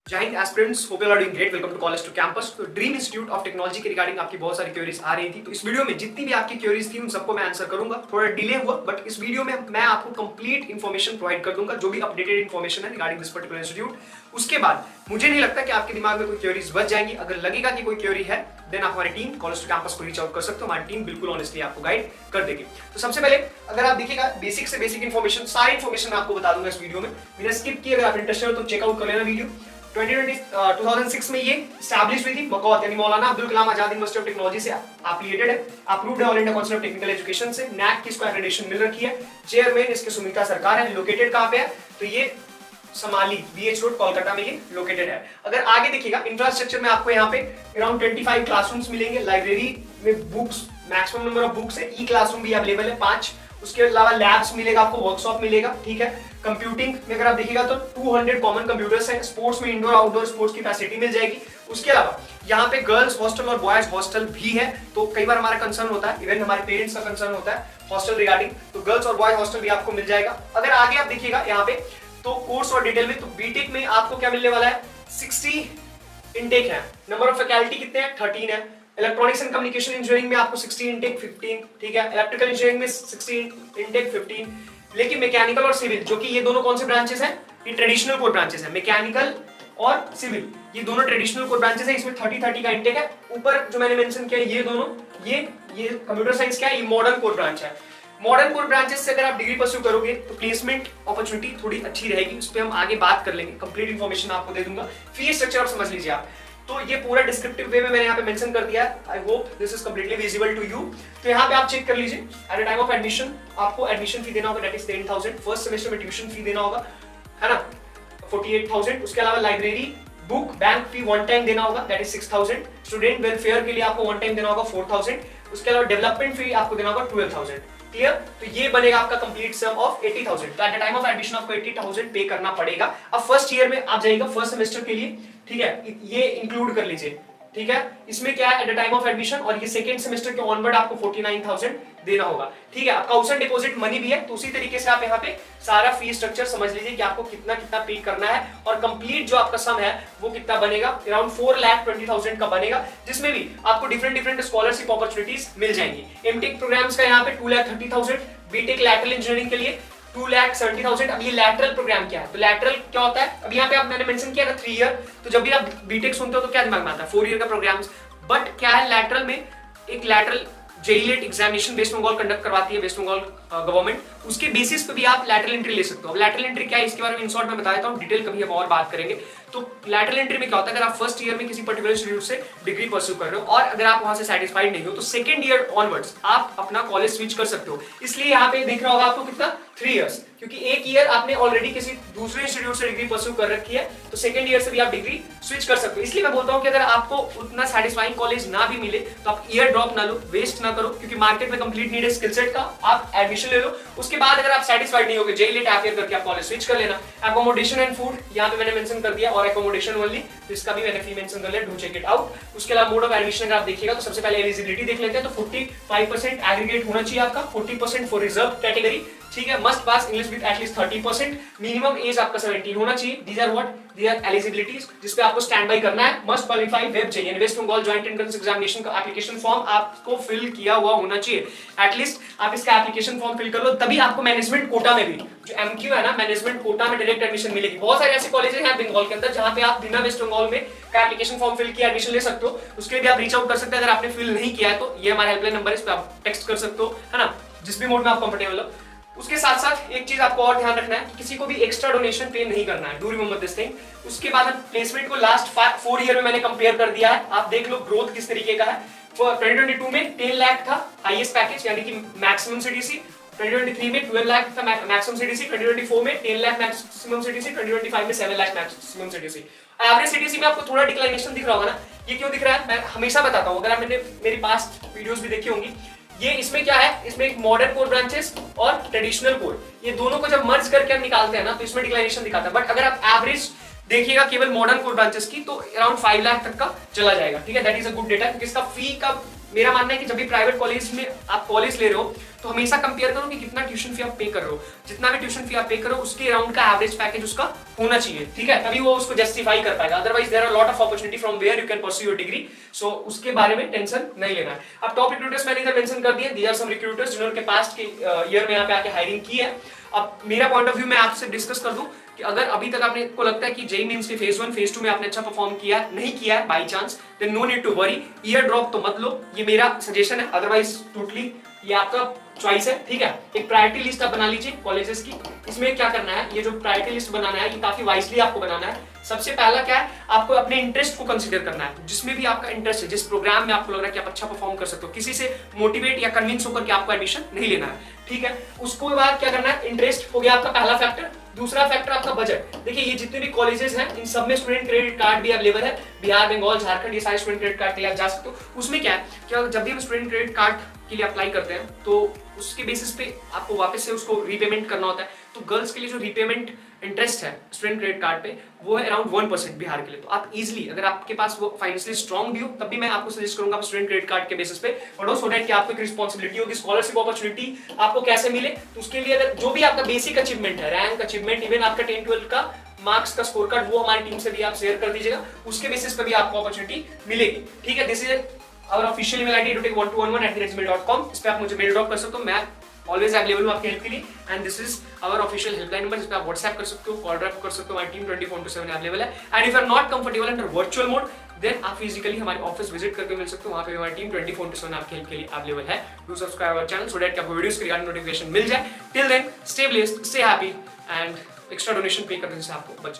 जय हिंद aspirants, hope you are doing great. Welcome to college to campus. तो dream institute of technology के regarding आपकी बहुत सारी क्वेरीज आ रही थी, तो इस वीडियो में जितनी भी आपकी क्वेरीज थी उन सबको मैं आंसर करूंगा। थोड़ा डिले हुआ बट इस वीडियो में मैं आपको कंप्लीट इन्फॉर्मेशन प्रोवाइड कर दूंगा, जो भी अपडेटेड इन्फॉर्मेशन है रिगार्डिंग दिस पर्टिकुलर इंस्टीट्यूट। उसके बाद मुझे नहीं लगता कि आपके दिमाग में कोई क्वेरीज बच जाएंगी। अगर लगेगा कि कोई क्वेरी है देन आप हमारी टीम कॉलेज टू कैंपस को रीच आउट कर सकते हो। हमारी टीम बिल्कुल ऑनेस्टली आपको गाइड कर देगी। तो सबसे पहले अगर आप देखिएगा बेसिक से बेसिक इन्फॉर्मेशन, सारी इन्फॉर्मेशन मैं आपको बता दूंगा इस वीडियो में, बिना स्किप किए। अगर आप इंटरेस्टेड हो तो चेकआउट कर लेना वीडियो। 2006 में ये स्टैब्लिश हुई थी। मकौत यानी मौलाना Abdul Kalam Azad university of technology से एफिलिएटेड है, अप्रूव्ड है all India council of technical education से, नैक की इसको एक्रेडिटेशन मिल रखी है। चेयरमैन इसके सुमिता सरकार है। लोकेटेड कहां पे है? तो ये समाली बीएच रोड कोलकाता में ये लोकेटेड है। अगर आगे देखिएगा इंफ्रास्ट्रक्चर में आपको यहाँ पे अराउंड 25 क्लासरूम्स मिलेंगे। लाइब्रेरी में books, maximum number of books है। ई क्लासरूम भी अवेलेबल है 5। उसके अलावा लैब्स मिलेगा आपको, वर्कशॉप मिलेगा, ठीक है। कंप्यूटिंग में अगर आप देखिएगा तो 200 कॉमन कंप्यूटर्स हैं। स्पोर्ट्स में इंडोर आउटडोर स्पोर्ट्स की फैसिलिटी मिल जाएगी। उसके अलावा यहाँ पे गर्ल्स हॉस्टल और बॉयज हॉस्टल भी है। तो कई बार हमारा कंसर्न होता है, इवन हमारे पेरेंट्स का कंसर्न होता है हॉस्टल रिगार्डिंग, तो गर्ल्स और बॉयज हॉस्टल भी आपको मिल जाएगा। अगर आगे आप देखिएगा यहाँ पे तो कोर्स और डिटेल में, तो बीटेक में आपको क्या मिलने वाला है? 60 इनटेक है। नंबर ऑफ फैकल्टी कितने हैं? 13 है। इलेक्ट्रॉनिक्स एंड कम्युनिकेशन इंजीनियरिंग में आपको 60 इनटेक 15, ठीक है। इलेक्ट्रिकल इंजीनियरिंग में 60 इनटेक 15। लेकिन मैकेनिकल और सिविल, जो कि ये दोनों कौन से ब्रांचेस हैं? ये ट्रेडिशनल कोर ब्रांचेस हैं। मैकेनिकल और सिविल ये दोनों ट्रेडिशनल कोर ब्रांचेस हैं। इसमें 30 का इनटेक है। ऊपर जो मैंने मेंशन किया ये दोनों, ये कंप्यूटर साइंस क्या है? ये मॉडर्न कोर ब्रांच है। मॉडर्न कोर ब्रांचेस से अगर आप डिग्री परस्यू करोगे तो प्लेसमेंट अपॉर्चुनिटी थोड़ी अच्छी रहेगी। उस पर हम आगे बात कर लेंगे, कंप्लीट इन्फॉर्मेशन आपको दे दूंगा। फीस स्ट्रक्चर आप समझ लीजिए आप। तो ये पूरा डिस्क्रिप्टिव वे में मैंने यहाँ पे मेंशन कर दिया है। I hope this is completely visible to you. तो यहाँ पे आप चेक कर लीजिए। At the time of admission आपको एडमिशन फी देना होगा, दैट इज 10,000। फर्स्ट सेमेस्टर में ट्यूशन फी देना होगा, है ना, 48,000। उसके अलावा library book bank fee one time देना होगा, दैट इज 6,000। स्टूडेंट वेलफेयर के लिए आपको वन टाइम देना होगा 4,000। उसके अलावा डेवलपमेंट फी आपको देना होगा 12,000। क्लियर? तो ये बनेगा आपका कंप्लीट सम ऑफ 80,000। तो eight the time of admission आपको 80,000 पे करना पड़ेगा। अब फर्स्ट ईयर में आप जाइएगा, फर्स्ट सेमेस्टर के लिए, ठीक है, ये इंक्लूड कर लीजिए, ठीक है। इसमें क्या है? Eight the time of admission और ये सेकंड सेमेस्टर के ऑनवर्ड आपको 49,000 देना होगा, ठीक है। आपका काउंसल डिपॉजिट मनी भी है। तो उसी तरीके से आप यहाँ पे सारा फीस स्ट्रक्चर समझ लीजिए कि आपको कितना कितना पे करना है और कंप्लीट जो आपका सम है वो कितना बनेगा? अराउंड 4,20,000 का बनेगा, जिसमें भी आपको डिफरेंट स्कॉलरशिप अपॉर्चुनिटीज मिल जाएंगी। एमटेक प्रोग्राम्स का यहाँ पे 2,30,000। बीटेक लैटरल इंजीनियरिंग के लिए 2,70,000। अब ये लैटरल प्रोग्राम क्या है? तो लैटरल क्या होता है? अब यहाँ पे आप मैंने मेंशन किया था 3 ईयर। तो जब भी आप बीटेक सुनते हो तो क्या दिमाग में आता है? 4 ईयर का प्रोग्राम। बट क्या है लैटरल में? एक lateral JELET examination West Bengal conduct करवाती है, वेस्ट बंगाल गवर्नमेंट। उसके बेसिस पे भी आप लैटरल एंट्री ले सकते हो। अब लैटरल एंट्री क्या है इसके बारे में इन शॉर्ट में बता देता हूँ, डिटेल कभी हम और बात करेंगे। तो लैटरल एंट्री में क्या होता है? अगर आप फर्स्ट ईयर में किसी पर्टिकुलर इंस्टीट्यूट से डिग्री परस्यू कर रहे हो और अगर आप वहां से सेटिस्फाइड नहीं हो तो सेकंड ईयर ऑनवर्ड्स आप अपना कॉलेज स्विच कर सकते हो। इसलिए यहाँ पे देख रहा होगा आपको कितना 3 इयर्स, क्योंकि एक ईयर आपने ऑलरेडी किसी दूसरे इंस्टीट्यूट से डिग्री परस्यू कर रखी है, तो सेकंड ईयर से भी आप डिग्री स्विच कर सकते हो। इसलिए मैं बोलता हूँ कि अगर आपको उतना सेटिस्फाइंग कॉलेज ना भी मिले तो आप ईयर ड्रॉप ना लो, वेस्ट ना करो, क्योंकि मार्केट में कंप्लीट नीड है स्किल सेट का। आप एडमिशन ले लो, उसके बाद अगर आप सेटिस्फाइड नहीं होगे जेईलेट एफियर करके आप कॉलेज स्विच कर लेना। एकोमोडेशन एंड फूड यहाँ पे मैंने मेंशन कर दिया, और एकोमोडेशन ओनली, तो इसका भी मैंने फी मेंशन कर लिया, डू चेक इट आउट। उसके अलावा मोड ऑफ एडमिशन अगर आप देखिएगा तो सबसे पहले एलिजिबिलिटी देख लेते हैं। तो 45% एग्रीगेट होना चाहिए आपका, 40% फॉर रिजर्व कैटेगरी, ठीक है। Must pass English with at least 30%। Minimum age आपका 17 होना चाहिए। These are what? These are eligibilities जिसपे आपको स्टैंड बाय करना है। मस्ट क्वालिफाई वेब चाहिए, West Bengal joint entrance examination का एप्लीकेशन फॉर्म आपको फिल किया हुआ होना चाहिए। एटलीस्ट आप इसका एप्लीकेशन फॉर्म फिल कर लो, तभी आपको मैनेजमेंट कोटा में भी, जो एमक्यू है ना, मैनेजमेंट कोटा में डायरेक्ट एडमिशन मिलेगी। बहुत सारे ऐसे कॉलेजेस हैं बंगाल के अंदर जहां पे आप बिना वेस्ट बंगाल में का एप्लीकेशन फॉर्म फिल किया एडमिशन ले सकते हो। उसके लिए भी आप रीच आउट कर सकते हैं। अगर आपने फिल नहीं किया है तो ये हमारा हेल्पलाइन नंबर है, इस पे आप टेक्स्ट कर सकते हो, है ना, जिस भी मोड में आप कंफर्टेबल हो। उसके साथ साथ एक चीज आपको और ध्यान रखना है कि किसी को भी एक्स्ट्रा डोनेशन पे नहीं करना है। Do remember this thing. उसके बाद प्लेसमेंट को लास्ट 4 ईयर में मैंने कंपेयर कर दिया है। आप देख लो ग्रोथ किस तरीके का है। 2022 में 10 लाख था हाईएस्ट पैकेज यानी कि मैक्सिमम सीटीसी। 2023 में 12 लाख था मैक्सिमम सीटीसी। 2024 में 10 लाख मैक्सिमम सीटीसी। 2025 में 7 lakh maximum CTC. Average CTC में आपको थोड़ा डिक्लाइनेशन दिख रहा होगा ना। ये क्यों दिख रहा है? मैं हमेशा बताता हूँ, अगर आपने मेरी पास्ट वीडियोस भी देखी होंगी। ये इसमें क्या है? इसमें एक मॉडर्न कोर ब्रांचेस और ट्रेडिशनल कोर, ये दोनों को जब मर्ज करके हम निकालते हैं ना तो इसमें डिक्लाइनेशन दिखाता है। बट अगर आप एवरेज देखिएगा केवल मॉडर्न कोर ब्रांचेस की तो अराउंड 5 लाख तक का चला जाएगा, ठीक है। That is a good data, क्योंकि इसका फी का मेरा मानना है कि जब भी प्राइवेट कॉलेज में आप कॉलेज ले रहे हो तो हमेशा कंपेयर करो कि कितना ट्यूशन फी आप पे कर रहे हो, जितना भी ट्यूशन फी आप पे करो उसके अराउंड का एवरेज पैकेज उसका होना चाहिए, ठीक है, तभी वो उसको जस्टिफाई कर पाएगा। Otherwise there are lot of opportunity from where you can pursue your degree, so उसके बारे में टेंशन नहीं लेना है। अब टॉप रिक्रूटर्स मैंने इधर मेंशन कर दिए, दीज आर सम रिक्रूटर्स जिन्होंने पास्ट के ईयर में यहाँ पे आके हायरिंग की है। अब मेरा पॉइंट ऑफ व्यू मैं आपसे डिस्कस कर दूं कि अगर अभी तक आपने को लगता है कि जेईई मेंस के फेज 1 फेज 2 में आपने अच्छा परफॉर्म किया नहीं किया है by chance, then no need to worry, year drop तो मत लो, ये मेरा सजेशन है, अदरवाइज टोटली ये आपका चॉइस है, ठीक है। एक प्रायोरिटी लिस्ट आप बना लीजिए कॉलेजेस की, इसमें क्या करना है, ये जो प्रायोरिटी लिस्ट बनाना है ये काफी वाइजली आपको बनाना है। सबसे पहला क्या है, आपको अपने इंटरेस्ट को कंसीडर करना है, जिसमें भी आपका इंटरेस्ट है, जिस प्रोग्राम में आपको लग रहा है कि आप अच्छा परफॉर्म कर सकते हो, किसी से मोटिवेट या कन्विंस होकर के आपको एडमिशन नहीं लेना है, ठीक है। उसको बाद क्या करना है, इंटरेस्ट हो गया आपका पहला फैक्टर। दूसरा फैक्टर आपका बजट। देखिए ये जितने भी कॉलेजेस हैं इन सब में स्टूडेंट क्रेडिट कार्ड भी अवेलेबल है, बिहार, बंगाल, झारखंड, ये सारे स्टूडेंट क्रेडिट कार्ड के लिए आप जा सकते हो। उसमें क्या है कि जब भी हम स्टूडेंट क्रेडिट कार्ड के लिए अप्लाई करते हैं तो उसके बेसिस पे आपको वापस से उसको रीपेमेंट करना होता है। तो गर्ल्स के लिए जो रीपेमेंट इंटरेस्ट है स्टूडेंट क्रेडिट कार्ड पे वो है अराउंड 1% बिहार के लिए। तो आप इजीली, अगर आपके पास वो फाइनेंशियली स्ट्रॉन्ग भी हो तब भी मैं आपको सजेस्ट करूंगा आप स्टूडेंट क्रेडिट कार्ड के बेसिस पे पढ़ो, सो दैट कि आपको एक रिस्पांसिबिलिटी होगी, स्कॉलरशिप अपॉर्चुनिटी आपको कैसे मिले। तो उसके लिए अगर जो भी आपका बेसिक अचीवमेंट है, रैंक अचीवमेंट, इवन आपका 10-12 का मार्क्स का स्कोर कार्ड, वो हमारी टीम से भी आप शेयर कर दीजिएगा, उसके बेसिस पे भी आपको अपॉर्चुनिटी मिलेगी, ठीक है। This is our official email ID edutech1211@gmail.com, इस पे आप मुझे मेल ड्रॉप कर सकते हो, मैं ऑलवेज अवेलेबल हूं आपकी हेल्प के लिए। And this is our official helpline number, जिस पे आप व्हाट्सएप कर सकते हो, कॉल ड्रॉप कर सकते हो, हमारी टीम 24/7 अवेलेबल है। And if you are not comfortable under virtual mode then आप फिजिकली हमारे ऑफिस विजिट करके मिल सकते हो, वहां पे हमारी टीम 24/7 आपकी हेल्प के लिए अवेलेबल है। Do subscribe our channel so that कि आपको वीडियोस की रिगार्डिंग नोटिफिकेशन मिल जाए। Till then stay blessed, stay happy and extra donation pay करने से आपको बच